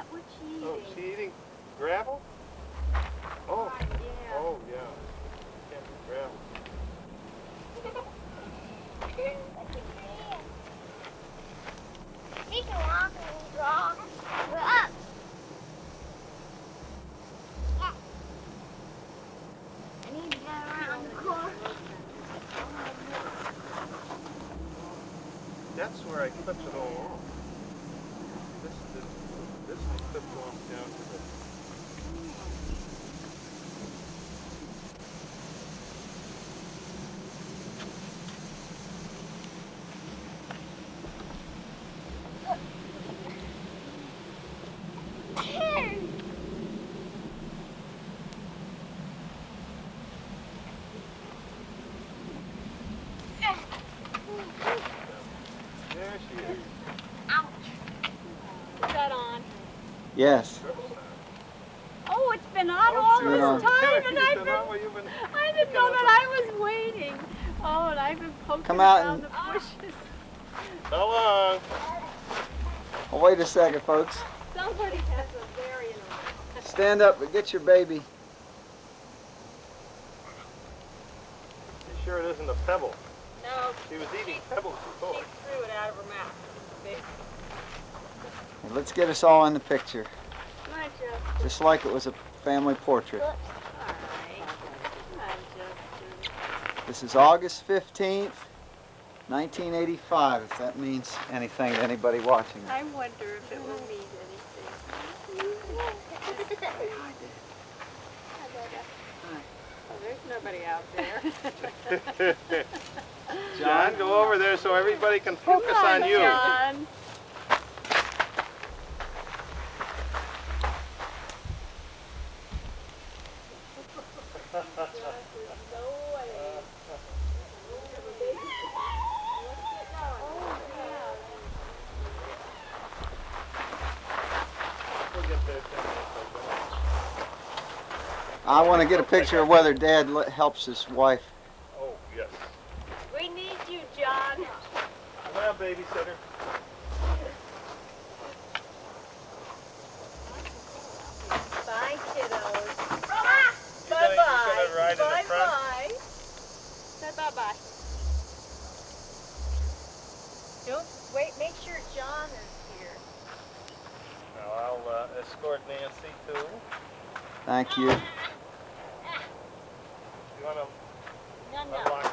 What's she eating? Oh, she eating gravel? Oh, yeah. oh yeah. Can't be gravel. She can walk and draw. We're up. Yeah. I need to go around the corner. That's where I clipped it all off. This I clipped off down to the. There she is. Ouch. Is that on? Yes. Oh, it's been on all been this on. time, and I didn't know that I was waiting. Oh, and I've been poking Come out around and- the bushes. So long. Oh, wait a second, folks. Somebody has a very interesting. Stand up and get your baby. You sure it isn't a pebble? No, She was eating pebbles before. she threw it out of her mouth. Big. And let's get us all in the picture, Come on, Jeff. just like it was a family portrait. All right. Come on, Justin. This is August 15th, 1985, if that means anything to anybody watching. I wonder if it will mean anything. Oh, there's nobody out there. John, go over there so everybody can focus Come on you. John. We'll get there. I want to get a picture of whether Dad helps his wife. Oh, yes. We need you, John. Come on, babysitter. Bye, kiddos. You gonna Bye-bye. ride in the front? Bye-bye. Say bye-bye. Don't wait. Make sure John is here. Now I'll escort Nancy too. Thank you. You want to No, no. unlock it?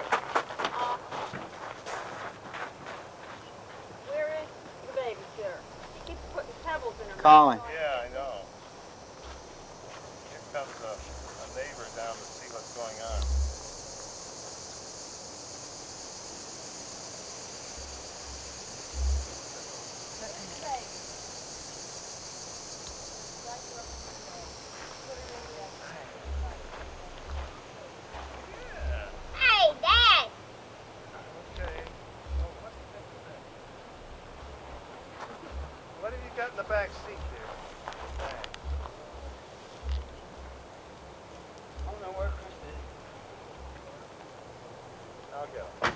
Where is the babysitter? She keeps putting pebbles in her mouth. Colin. Yeah, I know. Here comes a neighbor down to see what's going on. Hey, Dad. Okay. Oh, what's that there? What have you got in the back seat there? Bag. I don't know where Chris is. I'll go.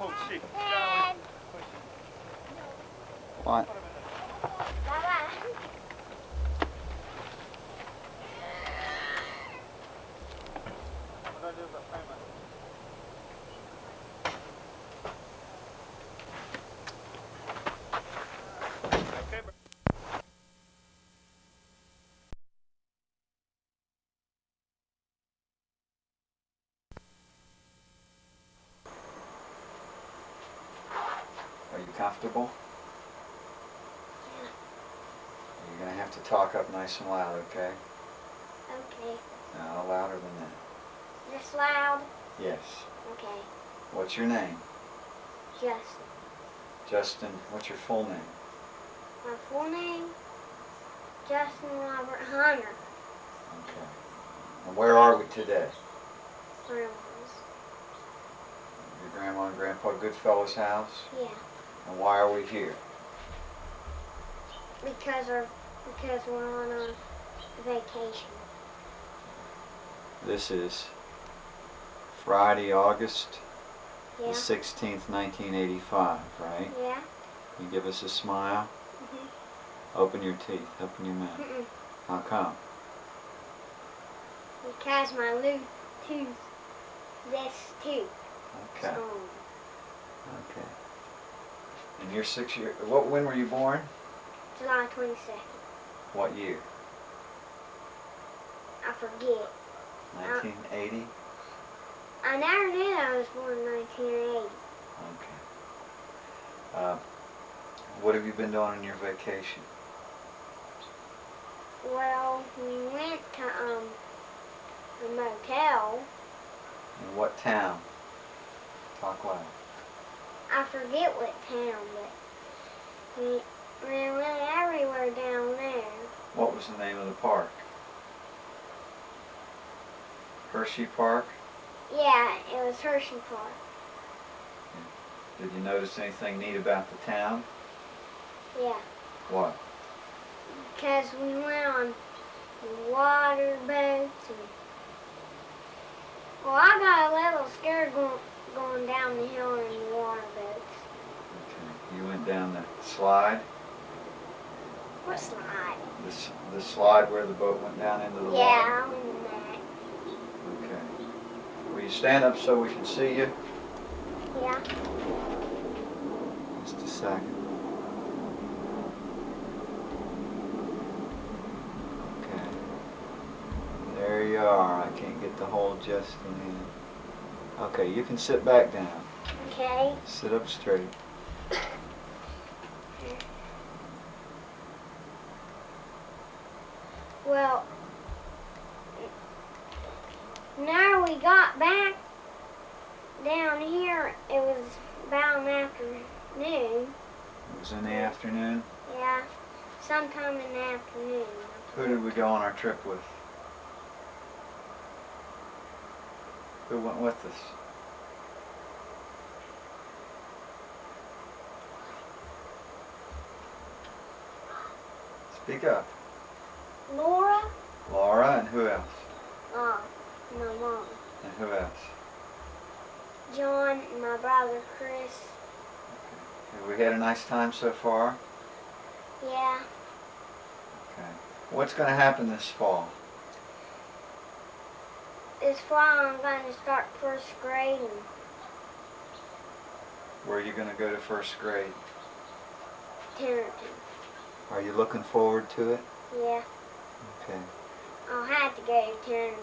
Oh, gee. Dad. What? Bye-bye. What do I do if I find my... Okay, bro. Are you comfortable? You're going to have to talk up nice and loud, okay? Okay. No, louder than that. This loud? Yes. Okay. What's your name? Justin. Justin, what's your full name? My full name? Justin Robert Hunter. Okay. And where are we today? Grandma's. Your grandma and grandpa Goodfellow's house? Yeah. And why are we here? Because we're on a vacation. This is Friday, August Yeah. The 16th, 1985, right? Yeah. You give us a smile. Open your teeth. Open your mouth. How come? Because my little tooth, this tooth. Okay. Strong. Okay. And you're 6 years. When were you born? July 22nd. What year? I forget. 1980. I never knew I was born in 1980. Okay. What have you been doing on your vacation? Well, we went to a motel. In what town? Talk loud. I forget what town, but we went everywhere down there. What was the name of the park? Hershey Park? Yeah, it was Hershey Park. Did you notice anything neat about the town? Yeah, What? because we went on water boats and... Well, I got a little scared going down the hill in the water boats. Okay. You went down the slide? What slide? The slide where the boat went down into the water? Yeah, I went in that. Okay. Will you stand up so we can see you? Yeah. Just a second. Okay. There you are. I can't get the whole Justin in. Okay, you can sit back down. Okay. Sit up straight. Well, now we got back down here, it was about an afternoon. It was in the afternoon. Yeah, sometime in the afternoon. Who did we go on our trip with? Who went with us? Speak up. Laura? Laura, and who else? My mom. And who else? John and my brother Chris. Have we had a nice time so far? Yeah. Okay. What's going to happen this fall? This fall I'm going to start first grade. And Where are you going to go to first grade? Tennerton. Are you looking forward to it? Yeah. Okay. I'll have to go to Tennerton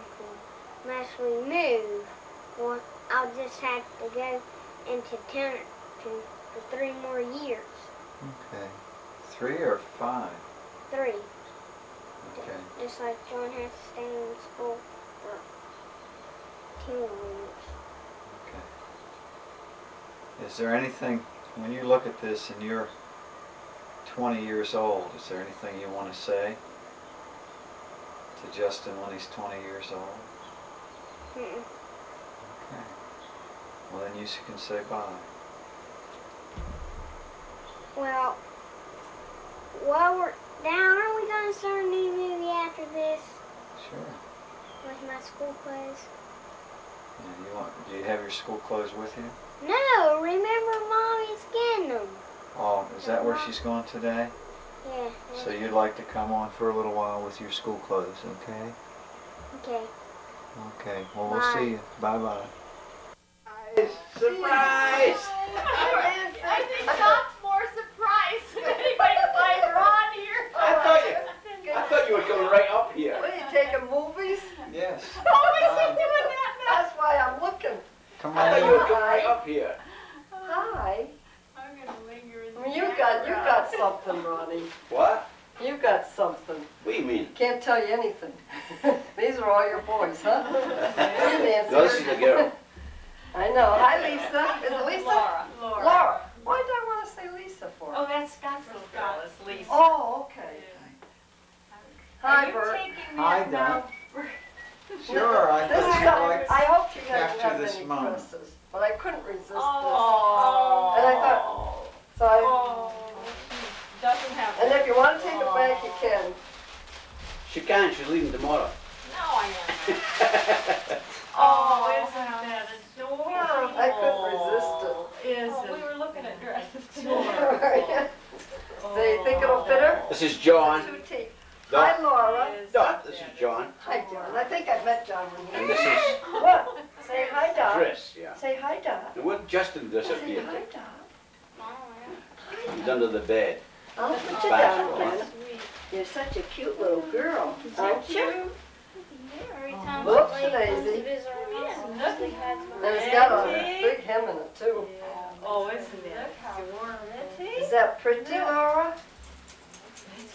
unless we move. Well, I'll just have to go into Tennerton for 3 more years. Okay. 3 or 5? 3. Okay. Just like John has to stay in school for 2 more years. Okay. Is there anything, when you look at this and you're 20 years old, is there anything you want to say to Justin when he's 20 years old? Mm-mm. Okay. Well, then you can say bye. Well, while we're down, are we going to start a new movie after this Sure. with my school clothes? Yeah, do you have your school clothes with you? No, remember Mommy's getting them. Oh, is that where she's going today? Yeah. So you'd like to come on for a little while with your school clothes, okay? Okay. Okay, well, we'll Bye. see you. Bye-bye. Surprise! I think Doc's more surprised than anybody but Ron here. I thought you were coming right up here. What, are you taking movies? Yes. Always doing that now. That's why I'm looking. Come I on thought you were in. coming right up here. Hi. I'm gonna linger in the Well, you got something, Ronnie. What? You got something. What do you mean? Can't tell you anything. These are all your boys, huh? Hey, Nancy. No, this is the girl. I know. Hi, Lisa. Is it Lisa? Laura. Laura. Why did I want to say Lisa for? Oh, that's Scott's little girl, it's Lisa. Oh, okay. Hi, Are you Bert. taking Hi, that now? Sure, I This is, thought you'd like I hope she doesn't capture have this any moment. Chris's, but I couldn't resist Oh. And I thought- this. So I, Oh, she doesn't have. and if you want to take it back, you can. She can. She's leaving tomorrow. No, I am. Oh, isn't that adorable? I couldn't resist it. Oh, we were looking at dresses too. So you think it'll fit her? This is John. Hi, Laura. Dot, this is John. Hi, John. I think I met John when And you. this is What? Say hi, Dot. Chris, yeah. Say hi, Dot. And when Justin Say disappeared, hi, Dot. he's under the bed. I'll put you Basketball. down, Ken. You're such a cute little girl, aren't you? Every time Whoops, somebody comes to Daisy. visit our house, they had to And it's got a big hem in it, too. Oh, isn't it? Is that pretty, Laura?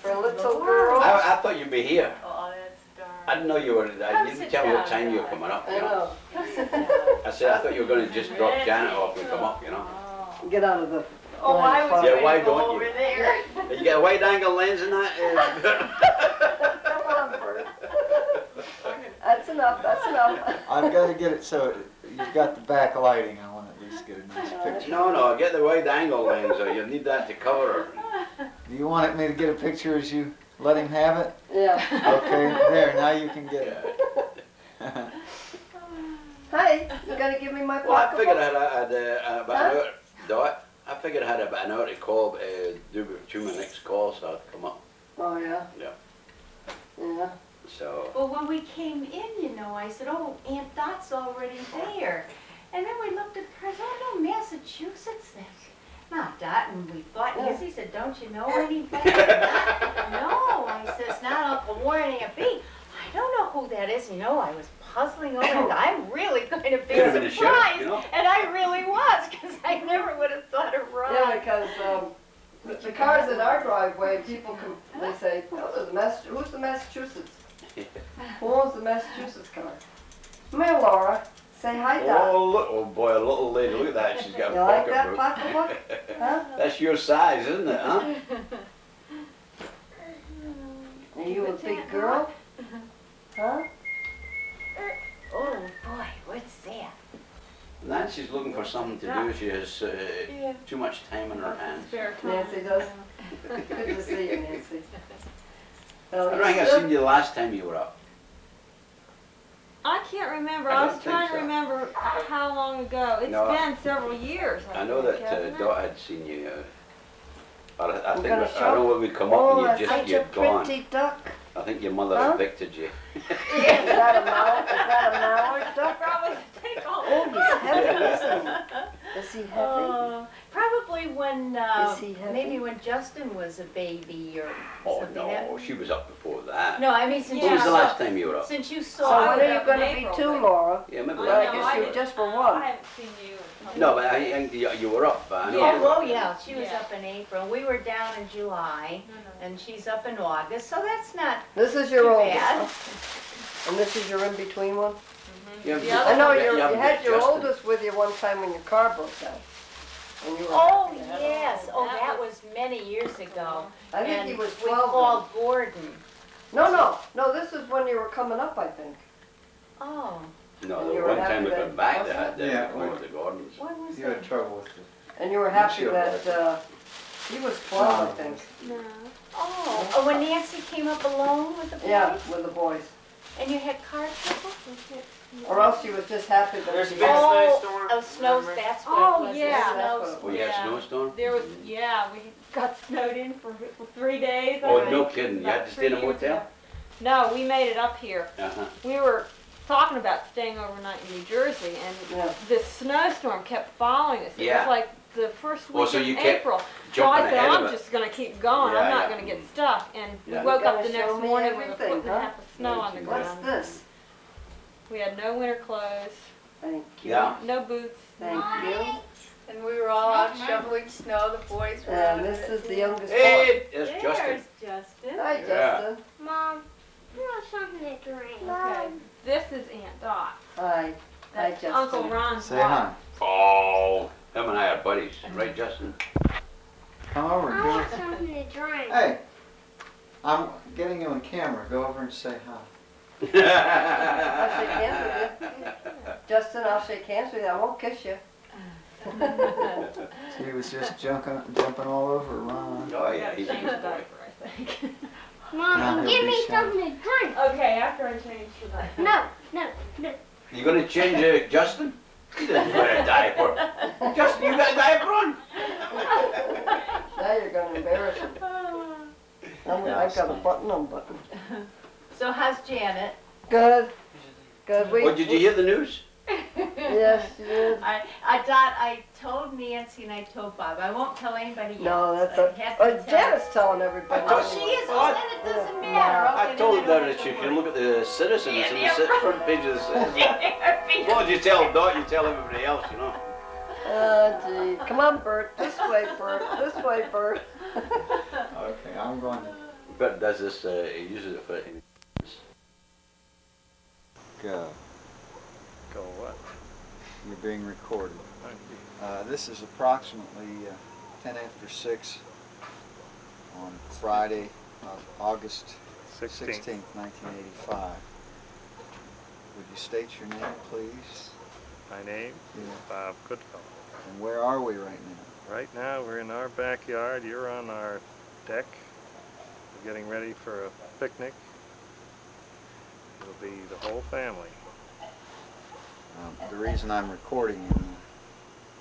For a little girl? I thought you'd be here. Oh, that's dark. I didn't know you were, I didn't tell me what time you were coming up, I you know. know. Come sit down. I said, I thought you were gonna just drop Janet off and come up, you know. Get out of the. Oh, I was Yeah, going why to go don't over you? there. You got a wide angle lens in that? Come on, Bert. That's enough, that's enough. I've got to get it so you've got the back lighting. I want to at least get a nice picture. No, get the wide angle lens, or you need that to cover her. Do you want me to get a picture as you let him have it? Yeah. Okay, there, now you can get it. Hey, you gotta give me my Well, I figured pocketbook. I had about an hour, Dot. I figured I had about an hour to call, do my next call, so I'd come up. Oh, yeah? Yeah. Yeah. So, Well, when we came in, you know, I said, oh, Aunt Dot's already there. And then we looked at the price, oh, no, Massachusetts. Not Dot, and we thought, yes, he said, don't you know anybody? No, I said, it's not Uncle Warren and Aunt Bee. I don't know who that is. You know, I was puzzling over it. I'm really going to be Could have been a sheriff, surprised. you know? And I really was, because I never would have thought of Ron. Yeah, because the cars in our driveway, people can, they say, oh, there's a who's the Massachusetts? Who owns the Massachusetts car? Come here, Laura. Say hi, Dot. oh, look, oh boy, a little lady, look at that, she's got a You like that pocketbook. pocketbook? Huh? That's your size, isn't it, huh? Are you a big girl? Huh? Oh, boy, what's that? Nancy's looking for something to do, she has too much time on her hands. Nancy does. Good to see you, Nancy. Well, I you don't think I still- seen you the last time you were up. I can't remember. I I, don't was think trying so. to remember how long ago. It's No, been several years. I know think, that hasn't it? Dot had seen you, but I We're think, gonna I show- know when we come Oh, up and that's you such a you'd gone. pretty duck. I think your mother Huh? evicted you. Is that a mallard? Is that a mallard duck? Probably take all Oh, he's heavy, isn't he? Is he heavy? Probably when, Is he heavy? maybe when Justin was a baby or Oh something. no, she was up before that. No, I mean, since When you was the saw, last time you were up? since you So saw when her. are you gonna be two, Laura? Yeah, maybe Well, that. I guess you were just for I one. haven't seen you. No, but I think you were up. I know Yeah, you were oh up. yeah, she was Yeah. up in April. We were down in July, and she's up in August, so that's not This is your too oldest, bad. and this is your in-between one? You haven't- The other I know you you haven't had met your Justin. oldest with you one time when your car broke down. And you were Oh, happy to have him. yes, oh, that that was many years ago. I think And he was we 12 then. called Gordon. No, this is when you were coming up, I think. Oh, No, And the you were one happy time we that- come back, they wasn't had it? Yeah, one of the gardens. when was You that? had trouble with the And you were happy Windshield that, he was 12, I think. No. Oh, when Nancy came up alone with the boys? Yeah, with the boys. And you had car trouble? Or else she was just happy that There's she a big had. snowstorm. Oh, snows, remember? that's what Oh, it was. yeah. The That's what snows. it Oh, you had Yeah. a snowstorm? There was, yeah, we got snowed in for 3 days. I Oh, think. no kidding. You had About to stay in a 3 years motel? ago. No, we made it up here. Uh-huh. We were talking about staying overnight in New Jersey, and Yeah. this snowstorm kept following us. It Yeah. was like the first Oh, week so in you kept April. So jumping I said, ahead I'm of it. just going to keep going. Yeah, I'm not yeah. going to get stuck. And Yeah. we woke You up gotta the next show me morning with a everything, foot and a huh? half of snow on the What's ground. this? We had no winter clothes, Thank you. Yeah. no boots. Thank you. And we were all out shoveling snow, the boys were out And of this it. is the youngest boy. Hey, it's Justin. There's Justin. Hi, Yeah. Justin. Mom, you want something to drink? Okay. This is Aunt Dot. Hi. Hi, That's Justin. Uncle Ron's Say wife. hi. Oh, him and I are buddies. Right, Justin? Come over, I go. want something to drink. Hey, I'm getting you on camera. Go over and say hi. I'll shake hands with you. Justin, I'll shake hands with you. I won't kiss you. He was just jumping all over Ron. Oh, yeah, he's a Change good the boy. diaper, I think. Mom, Now and he'll give be me shy. something to drink. Okay, after I change the diaper. No. You gonna change Justin? He doesn't wear a diaper. Justin, you got a diaper on? Now you're gonna embarrass him. I got a button unbuttoned. So how's Janet? Good. Good. What, did you hear the news? Yes, you did. I told Nancy and I told Bob. I won't tell anybody else. No, that's I a. have to tell- Janet's telling everybody. I She is, oh, then it doesn't matter. I Okay, told then her don't that have she to can worry. look at the citizens Yeah, and yeah, the front pages. As long as you tell Dot, you tell everybody else, you know. Oh, gee. Come on, Bert. This way, Bert. This way, Bert. Okay, I'm going to But does this, he uses it for, go. Go what? You're being recorded. Thank you. This is approximately 10 after 6 on Friday, August 16th, 1985. Would you state your name, please? My name is Bob Goodfellow. And where are we right now? Right now we're in our backyard. You're on our deck. We're getting ready for a picnic. It'll be the whole family. The reason I'm recording you,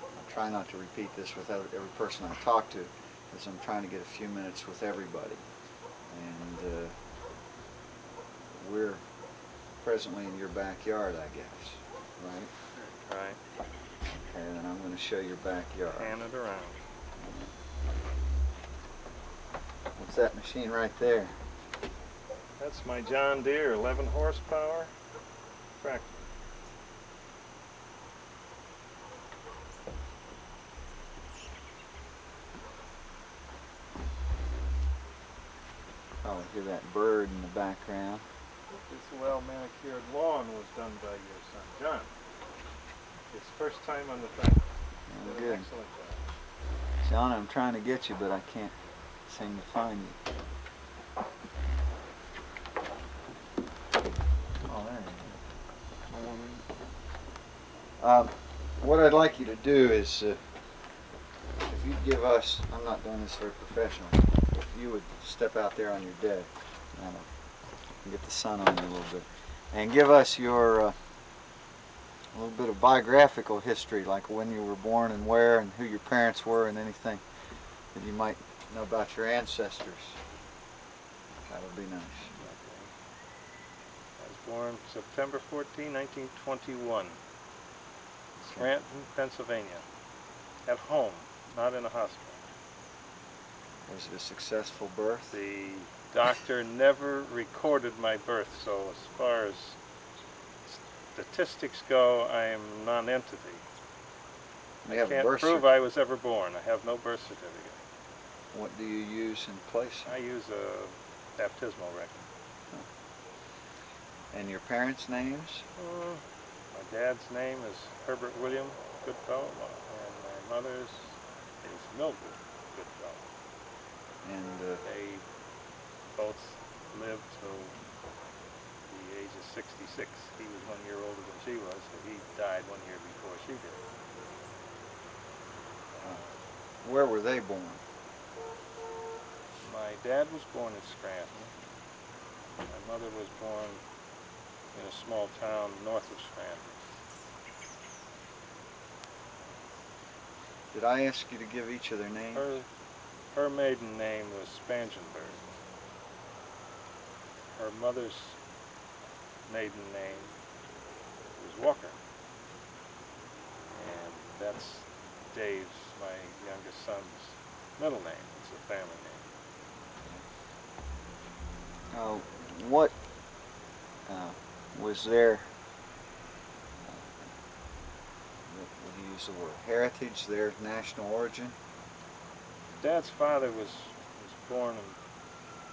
I try not to repeat this with every person I talk to, is I'm trying to get a few minutes with everybody. And we're presently in your backyard, I guess, right? Right. Okay, then I'm going to show your backyard. Pan it around. What's that machine right there? That's my John Deere 11 horsepower tractor. Probably hear that bird in the background. This well manicured lawn was done by your son John. His first time on the tractor. Oh, Did an good. excellent job. John, I'm trying to get you, but I can't seem to find you. Oh, there you go. What I'd like you to do is, if you give us, I'm not doing this very professional, if you would step out there on your deck and get the sun on you a little bit, and give us your a little bit of biographical history, like when you were born and where and who your parents were and anything that you might know about your ancestors. That would be nice. I was born September 14, 1921. Scranton, Pennsylvania. At home, not in a hospital. Was it a successful birth? The doctor never recorded my birth, so as far as statistics go, I am a non-entity. You I have a can't birth prove I was ever born. I have no birth certificate. What do you use in place? I use a baptismal record. And your parents' names? My dad's name is Herbert William Goodfellow, and my mother's is Mildred Goodfellow. And They both lived till the age of 66. He was 1 year older than she was, so he died 1 year before she did. where were they born? My dad was born in Scranton. My mother was born in a small town north of Scranton. Did I ask you to give each of their names? Her maiden name was Spangenberg. Her mother's maiden name was Walker. And that's Dave's, my youngest son's, middle name. It's a family name. What was their, would you use the word heritage, their national origin? Dad's father was born and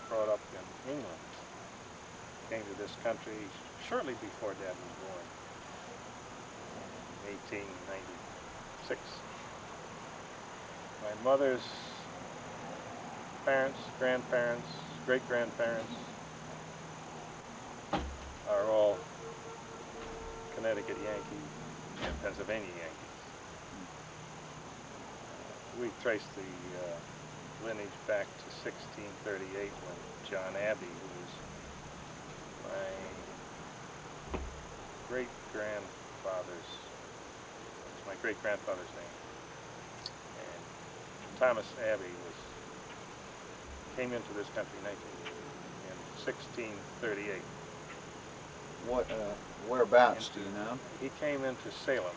brought up in England. Came to this country shortly before Dad was born, in 1896. My mother's parents, grandparents, great-grandparents are all Connecticut Yankees and Pennsylvania Yankees. We traced the lineage back to 1638 when John Abbey, who was my great-grandfather's my great-grandfather's name. And Thomas Abbey came into this country in 1638. What, whereabouts, do you know? He came into Salem,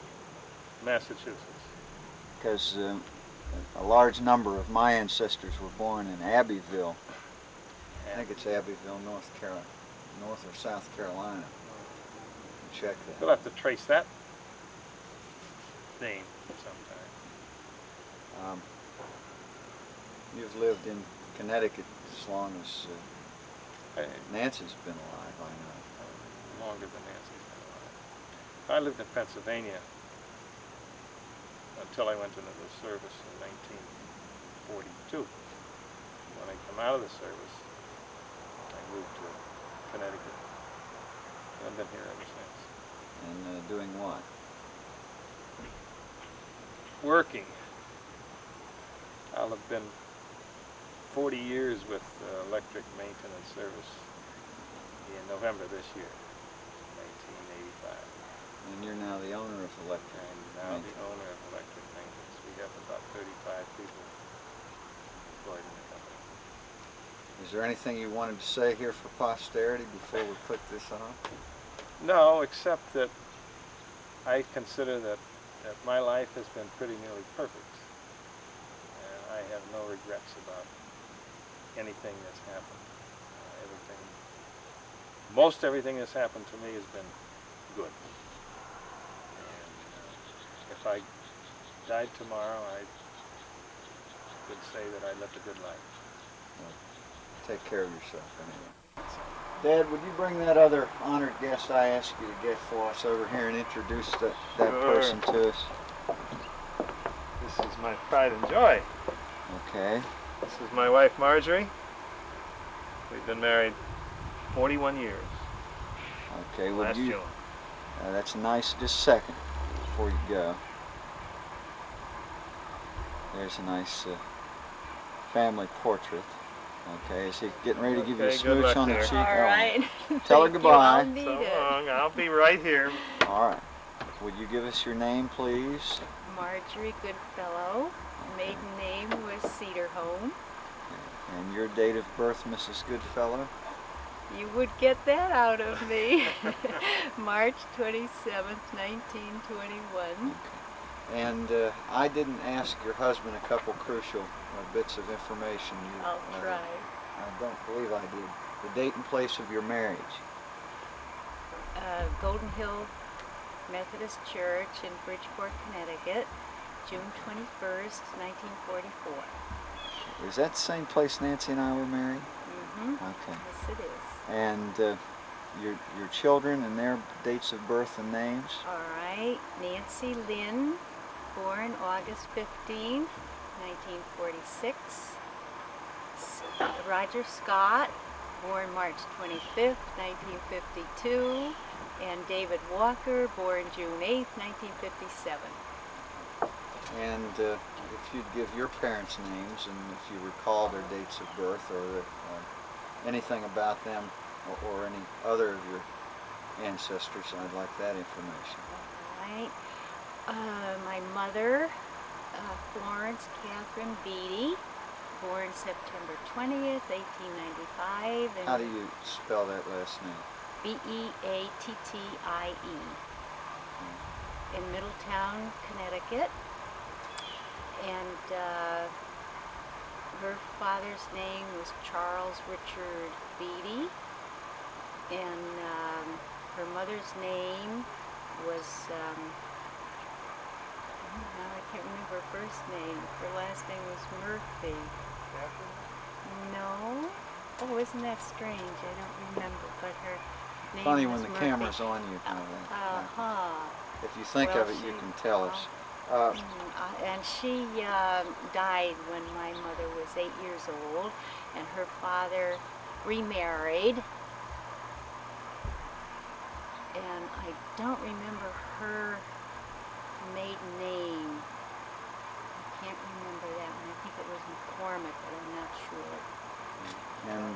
Massachusetts. Because a large number of my ancestors were born in Abbeville. I think it's Abbeville, North or South Carolina. Check We'll that. have to trace that name sometime. You've lived in Connecticut as long as Hey, Nancy's been alive, I know. longer than Nancy's been alive. I lived in Pennsylvania until I went into the service in 1942. When I come out of the service, I moved to Connecticut. And I've been here ever since. And doing what? Working. I'll have been 40 years with electric maintenance service in November this year, 1985. And you're now the owner of Electric. I'm now the owner of electric maintenance. We have about 35 people employed in the company. Is there anything you wanted to say here for posterity before we click this off? No, except that I consider that my life has been pretty nearly perfect. And I have no regrets about anything that's happened. Most everything that's happened to me has been good. And if I died tomorrow, I could say that I lived a good life. Well, take care of yourself anyway. Dad, would you bring that other honored guest I asked you to get for us over here and introduce that person to us? This is my pride and joy. Okay. This is my wife, Marjorie. We've been married 41 years. Okay, would Last you? June. That's nice. Just a second before you go. There's a nice family portrait. Okay, is he getting ready to give you a Okay, good smooch luck on the there. cheek? All right. Tell her Thank you. goodbye. I'll need So it. long. I'll be right here. All right. Would you give us your name, please? Marjorie Goodfellow. Maiden name was Cedarholm. And your date of birth, Mrs. Goodfellow? You would get that out of me. March 27th, 1921. And I didn't ask your husband a couple crucial bits of information. I'll try. I don't believe I did. The date and place of your marriage. Golden Hill Methodist Church in Bridgeport, Connecticut, June 21st, 1944. Is that the same place Nancy and I were married? Mm-hmm. Okay. Yes, it is. And your children and their dates of birth and names? All right. Nancy Lynn, born August 15th, 1946. Roger Scott, born March 25th, 1952. And David Walker, born June 8th, 1957. And if you'd give your parents' names and if you recall their dates of birth or anything about them or any other of your ancestors, I'd like that information. All right. My mother, Florence Catherine Beatty, born September 20th, 1895. How do you spell that last name? Beattie, in Middletown, Connecticut. And her father's name was Charles Richard Beatty. And her mother's name was, I can't remember her first name. Her last name was Murphy. No? Oh, isn't that strange? I don't remember, but her name Funny was when the Murphy. camera's on you. Uh-huh. If you think Well, of it, you she- can tell us. And she died when my mother was 8 years old, and her father remarried. And I don't remember her maiden name. I can't remember that one. I think it was McCormick, but I'm not sure. And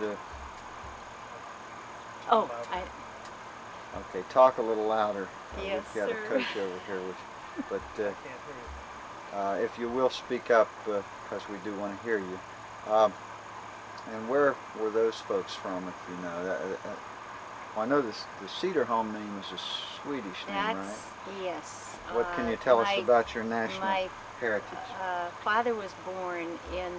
Oh, okay, talk a little louder. Yes, We've got sir. a coach over here with but if you will speak up, because we do want to hear you. And where were those folks from, if you know? Well, I know the Cedar home name is a Swedish name, right? Yes. What can you tell us my- about your national My heritage? father was born in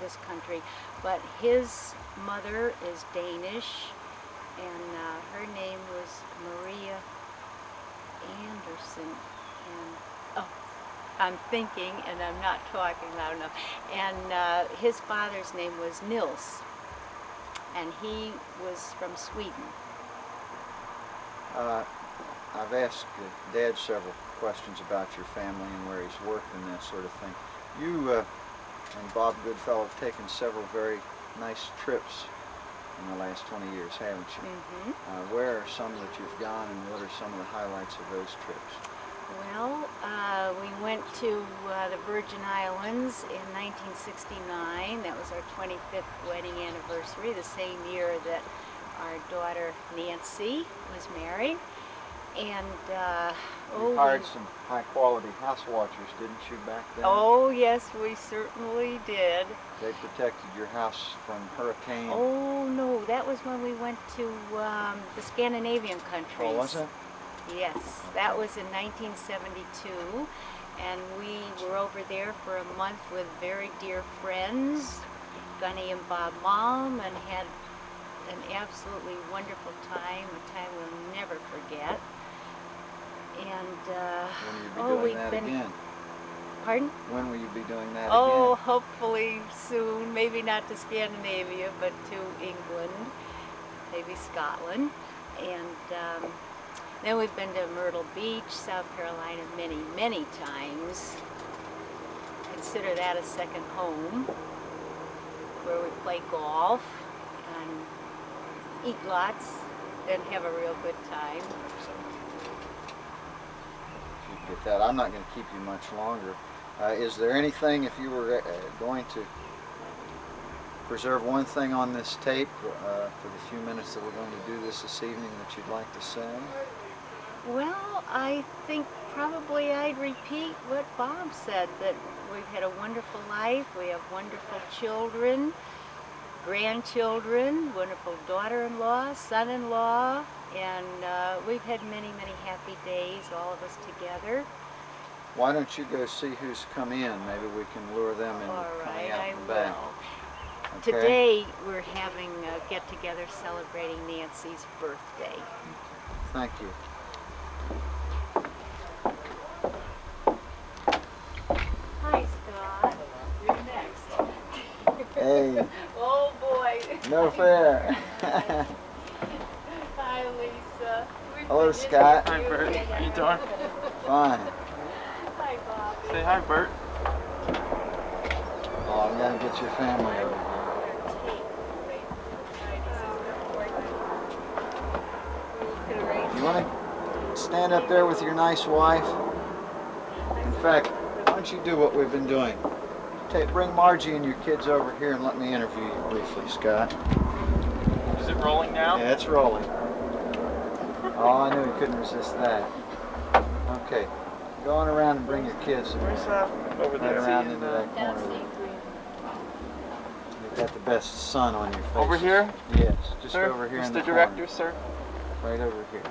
this country, but his mother is Danish, and her name was Maria Anderson. And I'm thinking, and I'm not talking loud enough. And his father's name was Nils, and he was from Sweden. I've asked Dad several questions about your family and where he's worked and that sort of thing. You and Bob Goodfellow have taken several very nice trips in the last 20 years, haven't you? Mm-hmm. Where are some that you've gone, and what are some of the highlights of those trips? Well, we went to the Virgin Islands in 1969. That was our 25th wedding anniversary, the same year that our daughter Nancy was married. And You hired some high-quality house watchers, didn't you, back then? Oh, yes, we certainly did. They protected your house from hurricane. Oh, no, that was when we went to the Scandinavian countries. Oh, was it? Yes, that was in 1972, and we were over there for a month with very dear friends, Gunny and Bob Malm, and had an absolutely wonderful time, a time we'll never forget. And When will you be doing that again? Pardon? When will you be doing that Oh, again? hopefully soon. Maybe not to Scandinavia, but to England, maybe Scotland. And then we've been to Myrtle Beach, South Carolina many, many times. Consider that a second home, where we play golf and eat lots and have a real good time. Get that. I'm not going to keep you much longer. Is there anything, if you were going to preserve one thing on this tape for the few minutes that we're going to do this evening, that you'd like to say? Well, I think probably I'd repeat what Bob said, that we've had a wonderful life, we have wonderful children, grandchildren, wonderful daughter-in-law, son-in-law, and we've had many, many happy days, all of us together. Why don't you go see who's come in? Maybe we can lure them in All coming right, out I the back. will. Okay? Today we're having a get-together celebrating Nancy's birthday. Thank you. Hi, Scott. You're next. Hey, Oh, boy. no fair. Hi, Lisa. Hello, Scott. Hi, Bert. How you doing? Fine. Hi, Bobby. Say hi, Bert. Oh, I'm going to get your family over here. You want to stand up there with your nice wife? In fact, why don't you do what we've been doing? Bring Margie and your kids over here and let me interview you briefly, Scott. Is it rolling now? Yeah, it's rolling. Oh, I knew he couldn't resist that. Okay, go on around and bring your kids Where's over right there? around into that corner. You've got the best sun on your face. Over here? Yes, just Sir? over here in Mr. the Director, corner. sir? Right over here.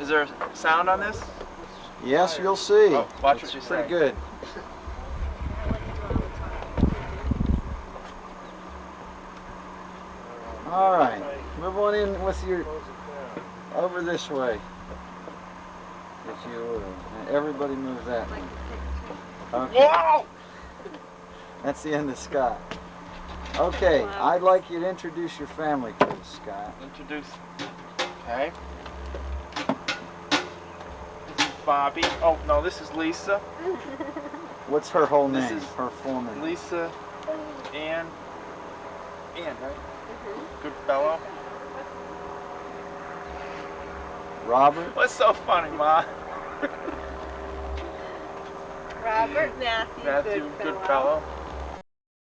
Is there sound on this? Yes, you'll see. Oh, watch It's what you pretty say. good. All right, move on in with your over this way. If you will. And everybody move that way. Okay. Whoa! That's the end of Scott. Okay, I'd like you to introduce your family, please, Scott. Introduce. Okay. This is Bobby. Oh, no, this is Lisa. What's her whole This name? is Her full name. Lisa. Ann, right? Goodfellow. Robert. What's so funny, Ma? Robert Matthew Matthew Goodfellow.